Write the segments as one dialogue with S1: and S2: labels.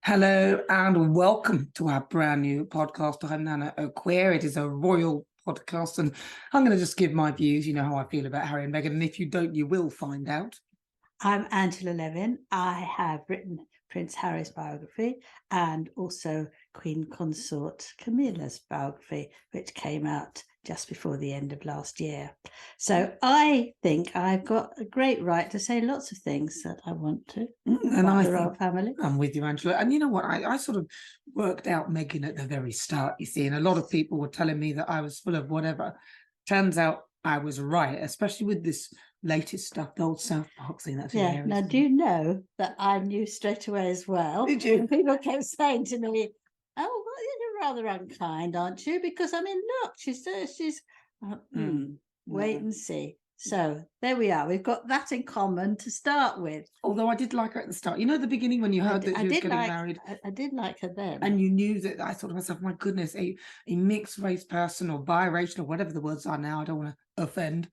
S1: Hello and welcome to our brand new podcast. I'm Nana Akua. It is a royal podcast, and I'm going to just give my views. You know how I feel about Harry and Meghan, and if you don't, you will find out.
S2: I'm Angela Levin. I have written Prince Harry's biography and also Queen Consort Camilla's biography, which came out just before the end of last year. So I think I've got a great right to say lots of things that I want to about the royal family.
S1: I'm with you, Angela. And you know what? I sort of worked out Meghan at the very start, you see, and a lot of people were telling me that I was full of whatever. Turns out I was right, especially with this latest stuff, the old South Park thing. That's hilarious.
S2: Now, do you know that I knew straight away as well?
S1: Did you?
S2: And people kept saying to me, "Oh, well, you're rather unkind, aren't you?" Because I mean, look, she's wait and see. So there we are. We've got that in common to start with.
S1: Although I did like her at the start. You know, at the beginning when you heard that she was getting married.
S2: I did like her then.
S1: And you knew that. I thought to myself, my goodness, a mixed race person or biracial or whatever the words are now. I don't want to offend.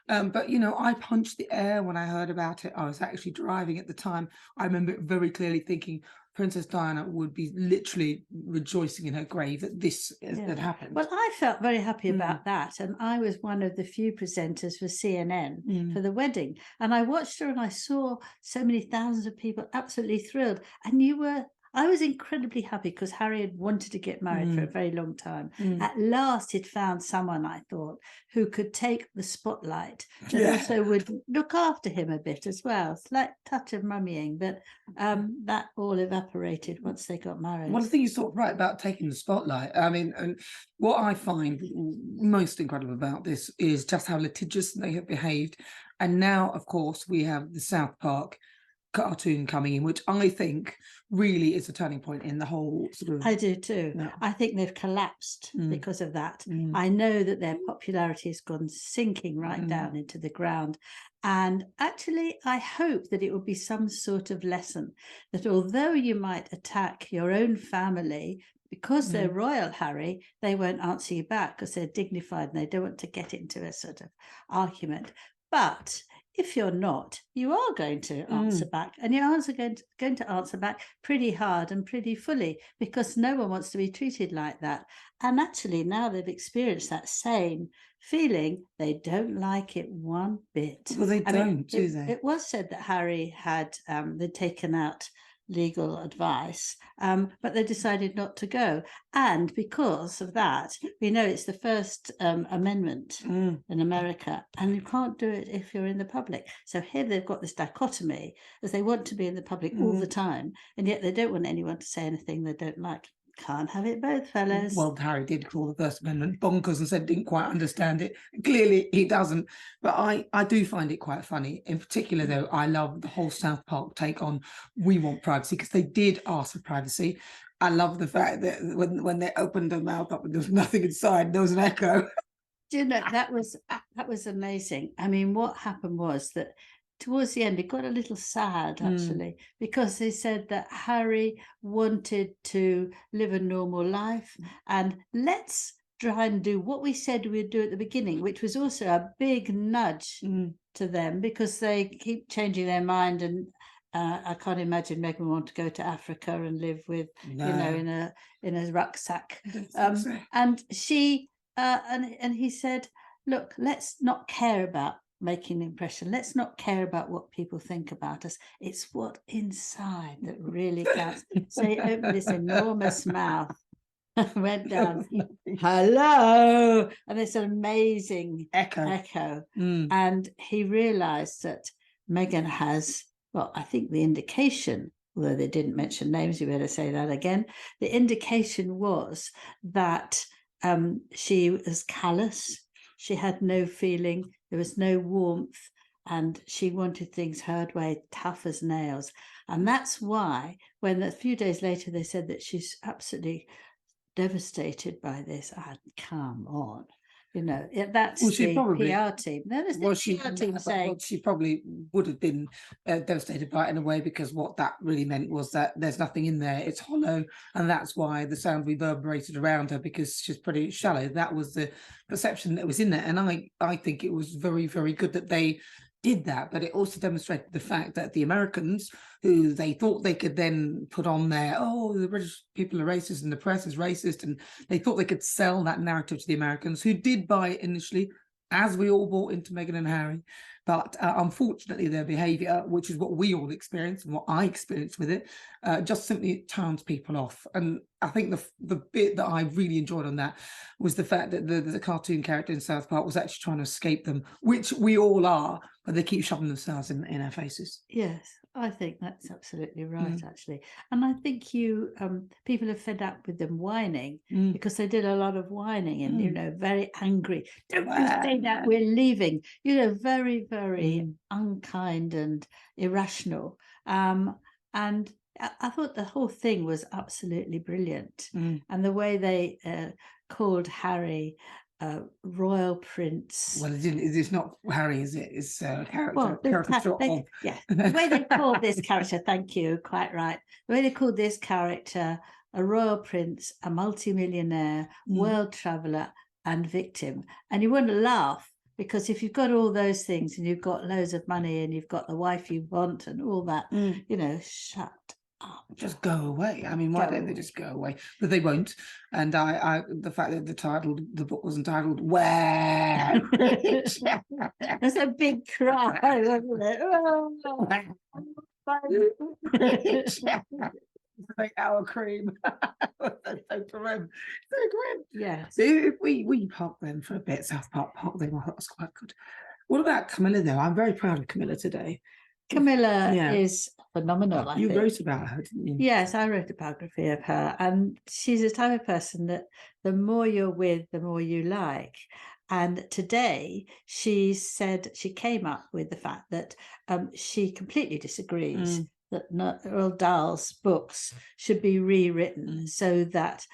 S1: But, you know, I punched the air when I heard about it. I was actually driving at the time. I remember it very clearly thinking Princess Diana would be literally rejoicing in her grave that this had happened.
S2: Well, I felt very happy about that. And I was one of the few presenters for CNN for the wedding. And I watched her and I saw so many thousands of people absolutely thrilled. And I was incredibly happy because Harry had wanted to get married for a very long time. At last, he'd found someone, I thought, who could take the spotlight and also would look after him a bit as well. Slight touch of mummying, but that all evaporated once they got married.
S1: Well, I think you're sort of right about taking the spotlight. I mean, and what I find most incredible about this is just how litigious they have behaved. And now, of course, we have the South Park cartoon coming in, which I think really is a turning point in the whole sort of...
S2: I do too. Yeah. I think they've collapsed because of that. I know that their popularity has gone sinking right down into the ground. And actually, I hope that it will be some sort of lesson that although you might attack your own family, because they're royal, Harry, they won't answer you back because they're dignified and they don't want to get into a sort of argument. But if you're not, you are going to answer back, and you're also going to answer back pretty hard and pretty fully, because no one wants to be treated like that. And actually, now they've experienced that same feeling, they don't like it one bit.
S1: Well, they don't, do they?
S2: It was said that Harry had they'd taken out legal advice, but they decided not to go. And because of that, we know it's the First Amendment in America, and you can't do it if you're in the public. So here they've got this dichotomy, as they want to be in the public all the time, and yet they don't want anyone to say anything they don't like. Can't have it both, fellas.
S1: Well, Harry did call the First Amendment bonkers and said didn't quite understand it. Clearly, he doesn't. But I do find it quite funny. In particular, though, I love the whole South Park take on we want privacy, because they did ask for privacy. I love the fact that when they opened their mouth up and there was nothing inside, there was an echo.
S2: Do you know, that was amazing. I mean, what happened was that towards the end, it got a little sad, actually, because they said that Harry wanted to live a normal life, and let's try and do what we said we'd do at the beginning, which was also a big nudge to them, because they keep changing their mind. And I can't imagine Meghan want to go to Africa and live with, in a rucksack. And she and he said, "Look, let's not care about making an impression. Let's not care about what people think about us. It's what inside that really counts." So he opened this enormous mouth, went down, hello, and this amazing echo. And he realized that Meghan has, well, I think the indication, although they didn't mention names, you better say that again, the indication was that she was callous. She had no feeling. There was no warmth, and she wanted things her way, tough as nails. And that's why when a few days later they said that she's absolutely devastated by this, come on. You know, that's the PR team. That is the PR team saying.
S1: She probably would have been devastated by it in a way, because what that really meant was that there's nothing in there. It's hollow, and that's why the sound reverberated around her, because she's pretty shallow. That was the perception that was in there. And I think it was very, very good that they did that, but it also demonstrated the fact that the Americans, who they thought they could then put on there, oh, the British people are racist and the press is racist, and they thought they could sell that narrative to the Americans, who did buy it initially, as we all bought into Meghan and Harry. But unfortunately, their behaviour, which is what we all experienced and what I experienced with it, just simply turns people off. And I think the bit that I really enjoyed on that was the fact that the cartoon character in South Park was actually trying to escape them, which we all are, but they keep shoving themselves in our faces.
S2: Yes, I think that's absolutely right, actually. And I think people are fed up with them whining because they did a lot of whining and, you know, very angry. Don't you say that, we're leaving. You know, very, very unkind and irrational. And I thought the whole thing was absolutely brilliant. And the way they called Harry royal prince.
S1: Well, it's not Harry, is it? It's character.
S2: Well, yeah, the way they called this character, thank you, quite right. The way they called this character a royal prince, a multimillionaire, world traveller, and victim. And you want to laugh because if you've got all those things and you've got loads of money and you've got the wife you want and all that, you know, shut up.
S1: Just go away. I mean, why don't they just go away? But they won't. And the fact that the book was entitled "Where."
S2: There's a big cry, wasn't it?
S1: Like our cream. So grim.
S2: Yes.
S1: So if we park them for a bit, South Park park them, that was quite good. What about Camilla though? I'm very proud of Camilla today.
S2: Camilla is phenomenal. I
S1: you
S2: think.
S1: wrote about her, didn't you?
S2: Yes, I wrote a biography of her, and she's the type of person that the more you're with, the more you like. And today she said she came up with the fact that she completely disagrees that Roald Dahl's books should be rewritten so that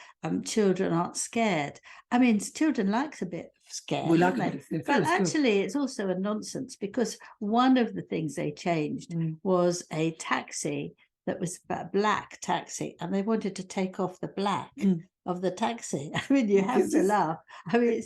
S2: children aren't scared. I mean, children like a bit scared,
S1: we like
S2: it, but actually it's also a nonsense because one of the things they changed was a taxi that was a black taxi, and they wanted to take off the black of the taxi. I mean, you have to laugh. I mean,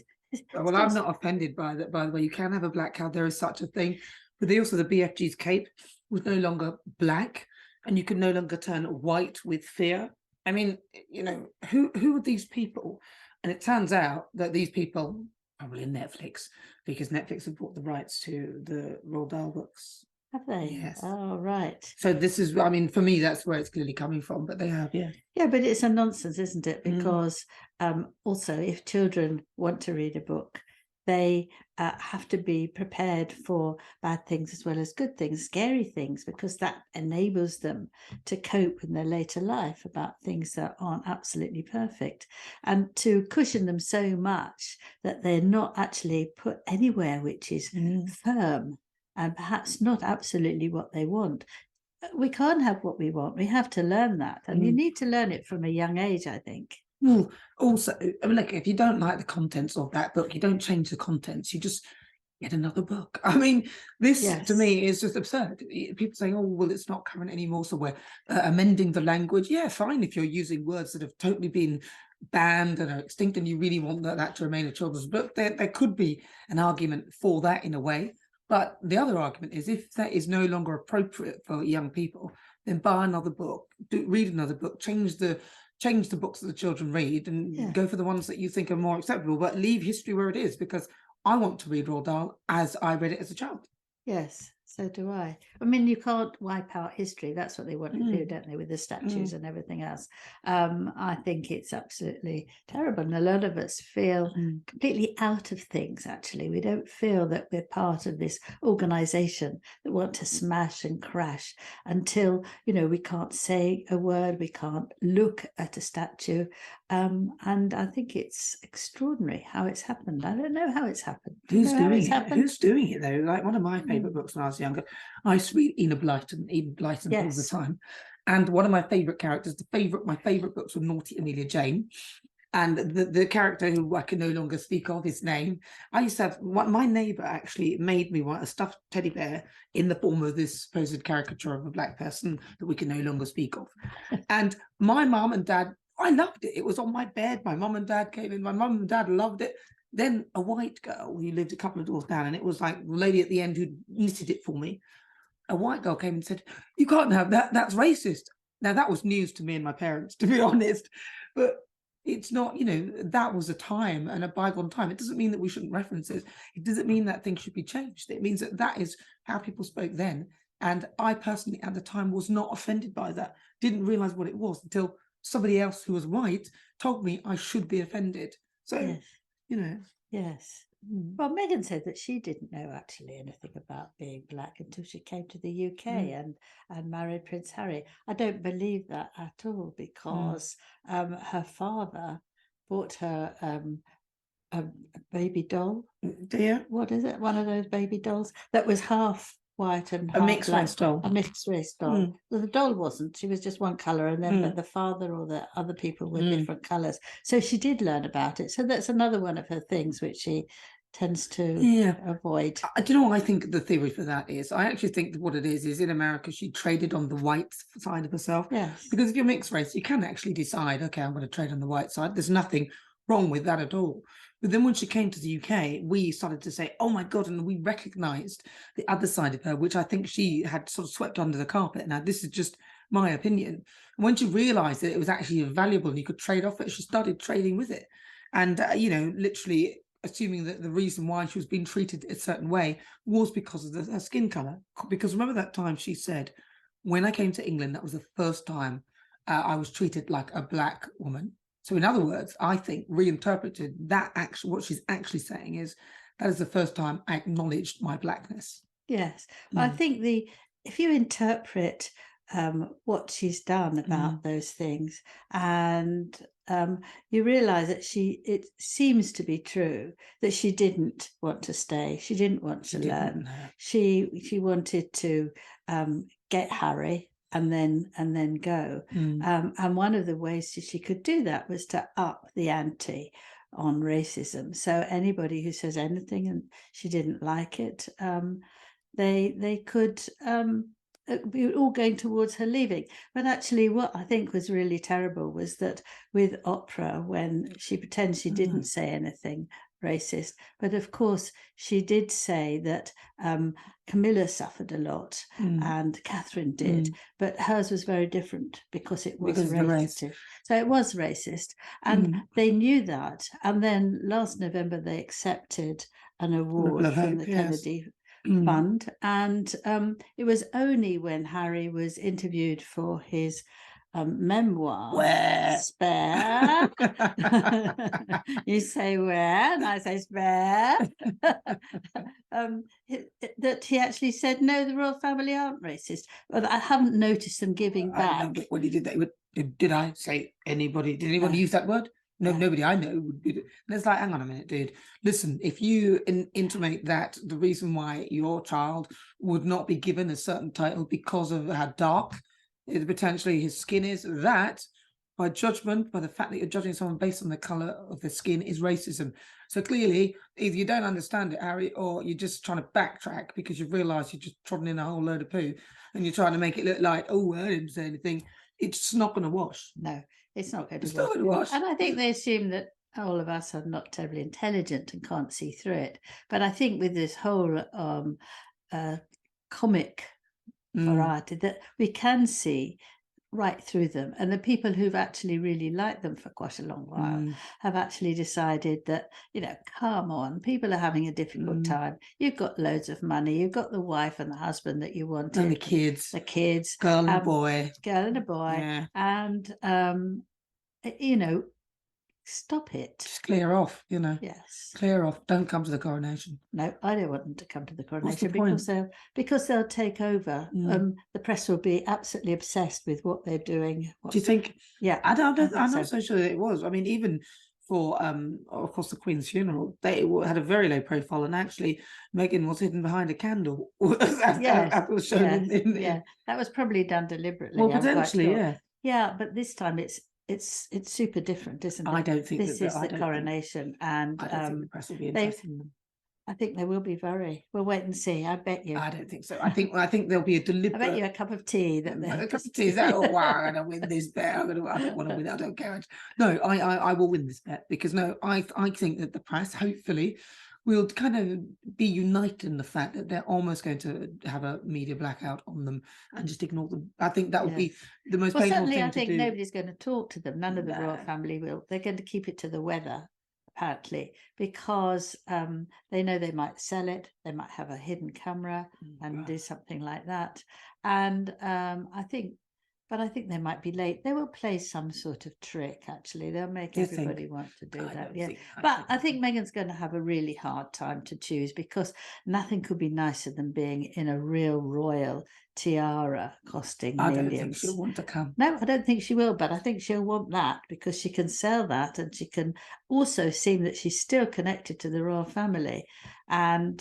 S1: well, I'm not offended by that. By the way, you can have a black cat. There is such a thing. But also the BFG's cape was no longer black, and you could no longer turn white with fear. I mean, you know, who are these people? And it turns out that these people probably Netflix, because Netflix have bought the rights to the Roald Dahl books.
S2: Have they?
S1: Yes.
S2: Oh, right.
S1: So this is, I mean, for me, that's where it's clearly coming from, but they have, yeah.
S2: Yeah, but it's a nonsense, isn't it? Because also, if children want to read a book, they have to be prepared for bad things as well as good things, scary things, because that enables them to cope in their later life about things that aren't absolutely perfect, and to cushion them so much that they're not actually put anywhere which is firm and perhaps not absolutely what they want. We can't have what we want. We have to learn that, and you need to learn it from a young age, I think.
S1: Also, I mean, like, if you don't like the contents of that book, you don't change the contents, you just get another book. I mean, this to me is just absurd. People saying, oh, well, it's not current anymore, so we're amending the language. Yeah, fine, if you're using words that have totally been banned and are extinct and you really want that to remain a children's book, there could be an argument for that in a way. But the other argument is, if that is no longer appropriate for young people, then buy another book, read another book, change the books that the children read, and go for the ones that you think are more acceptable, but leave history where it is, because I want to read Roald Dahl as I read it as a child.
S2: Yes, so do I. I mean, you can't wipe out history. That's what they want to do, don't they, with the statues and everything else. I think it's absolutely terrible. And a lot of us feel completely out of things, actually. We don't feel that we're part of this organisation that want to smash and crash until, you know, we can't say a word, we can't look at a statue. And I think it's extraordinary how it's happened. I don't know how it's happened.
S1: Who's doing it? Who's doing it though? Like, one of my favourite books when I was younger, I used to read Enid Blyton all the time. And one of my favourite characters, my favourite books were Naughty Amelia Jane. And the character who I can no longer speak of, his name, I used to have my neighbour actually made me a stuffed teddy bear in the form of this supposed caricature of a black person that we can no longer speak of. And my mum and dad, I loved it. It was on my bed. My mum and dad came in. My mum and dad loved it. Then a white girl who lived a couple of doors down, and it was like the lady at the end who knitted it for me. A white girl came and said, "You can't have that. That's racist." Now that was news to me and my parents, to be honest. But it's not, that was a time and a bygone time. It doesn't mean that we shouldn't reference it. It doesn't mean that things should be changed. It means that that is how people spoke then. And I personally, at the time, was not offended by that. Didn't realize what it was until somebody else who was white told me I should be offended. So,
S2: yes. Yes. Well, Meghan said that she didn't know actually anything about being black until she came to the UK and married Prince Harry. I don't believe that at all, because her father bought her a baby doll.
S1: Yeah.
S2: What is it? One of those baby dolls that was half white and half
S1: A mixed
S2: black.
S1: race doll.
S2: A mixed race doll. Well, the doll wasn't. She was just one colour, and then but the father or the other people were different colours. So she did learn about it. So that's another one of her things which she tends to avoid.
S1: Do you know what I think the theory for that is? I actually think what it is in America, she traded on the white side of herself.
S2: Yes.
S1: Because if you're mixed race, you can actually decide, okay, I'm going to trade on the white side. There's nothing wrong with that at all. But then when she came to the UK, we started to say, oh my God, and we recognised the other side of her, which I think she had sort of swept under the carpet. Now, this is just my opinion. And when she realised that it was actually valuable and you could trade off it, she started trading with it. And, literally assuming that the reason why she was being treated a certain way was because of her skin colour. Because remember that time she said, when I came to England, that was the first time I was treated like a black woman. So in other words, I think reinterpreted that what she's actually saying is that is the first time I acknowledged my blackness.
S2: Yes. I think if you interpret what she's done about those things, and you realize that it seems to be true that she didn't want to stay. She didn't want to learn. She wanted to get Harry and then go. And one of the ways she could do that was to up the ante on racism. So anybody who says anything and she didn't like it, they could be all going towards her leaving. But actually what I think was really terrible was that with Oprah, when she pretends she didn't say anything racist, but of course she did say that Camilla suffered a lot and Catherine did, but hers was very different because it was racist. So it was racist, and they knew that. And then last November they accepted an award from the Kennedy Fund, and it was only when Harry was interviewed for his memoir, Spare. You say where, and I say Spare. That he actually said, no, the royal family aren't racist. But I haven't noticed them giving back.
S1: When he did that, did I say anybody? Did anybody use that word? No, nobody I know would do it. And it's like, hang on a minute, dude. Listen, if you intimate that the reason why your child would not be given a certain title because of how dark potentially his skin is, that by judgment, by the fact that you're judging someone based on the colour of their skin, is racism. So clearly, either you don't understand it, Harry, or you're just trying to backtrack because you've realised you're just trodden in a whole load of poo and you're trying to make it look like, oh, I didn't say anything. It's just not going to wash.
S2: No, it's not going to wash.
S1: It's not going to wash.
S2: And I think they assume that all of us are not terribly intelligent and can't see through it. But I think with this whole comic variety, that we can see right through them, and the people who've actually really liked them for quite a long while have actually decided that, come on, people are having a difficult time. You've got loads of money, you've got the wife and the husband that you wanted,
S1: and the kids, girl and a boy,
S2: and stop it.
S1: Just clear off,
S2: Yes.
S1: Clear off. Don't come to the coronation.
S2: No, I don't want them to come to the coronation
S1: the
S2: because they'll take over. The press will be absolutely obsessed with what they're doing.
S1: Do you think?
S2: Yeah.
S1: I'm not so sure that it was. I mean, even for of course the Queen's funeral, they had a very low profile, and actually Meghan was hidden behind a candle. That was shown
S2: that was probably done deliberately.
S1: Well, potentially,
S2: yeah, but this time it's super different, isn't it?
S1: I don't think
S2: this is the coronation, and
S1: I don't think the press will be interested in them.
S2: I think they will be very. We'll wait and see. I bet you.
S1: I don't think so. I think there'll be a
S2: I
S1: deliberate.
S2: bet you a cup of tea that they.
S1: A cup of tea. Is that, oh wow, I'm gonna win this bet. I don't want to win. I don't care. No, I will win this bet, because no, I think that the press, hopefully, will kind of be united in the fact that they're almost going to have a media blackout on them and just ignore them. I think that would be the most painful
S2: certainly,
S1: thing
S2: I
S1: to
S2: think
S1: do.
S2: nobody's going to talk to them. None of the royal
S1: No.
S2: family will. They're going to keep it to the weather, apparently, because they know they might sell it. They might have a hidden camera and do something like that. And I think they might be late. They will play some sort of trick, actually. They'll make everybody want to do that. Yeah. But I think Meghan's going to have a really hard time to choose, because nothing could be nicer than being in a real royal tiara costing millions.
S1: I don't think she'll want to come.
S2: No, I don't think she will, but I think she'll want that, because she can sell that, and she can also seem that she's still connected to the royal family. And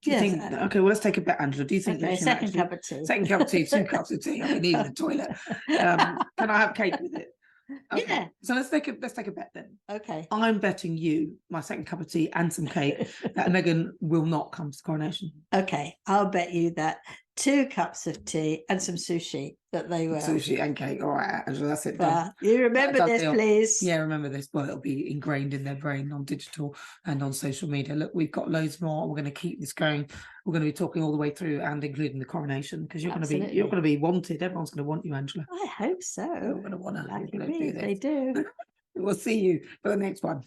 S1: do you think? Okay, well, let's take a bet, Angela. Do you think that
S2: second cup of tea?
S1: Second cup of tea, 2 cups of tea. I mean, even the toilet. Can I have cake with it? Okay.
S2: Yeah.
S1: So let's take a bet then.
S2: Okay.
S1: I'm betting you my second cup of tea and some cake that Meghan will not come to the coronation.
S2: Okay, I'll bet you that 2 cups of tea and some sushi that they will.
S1: Sushi and cake. All right, Angela, that's it. Done.
S2: You remember this, please.
S1: Yeah, remember this. Well, it'll be ingrained in their brain on digital and on social media. Look, we've got loads more. We're going to keep this going. We're going to be talking all the way through, and including the coronation, because you're going to be wanted. Everyone's going to want you, Angela.
S2: I hope so.
S1: We're going to want to.
S2: They do.
S1: We'll see you for the next one.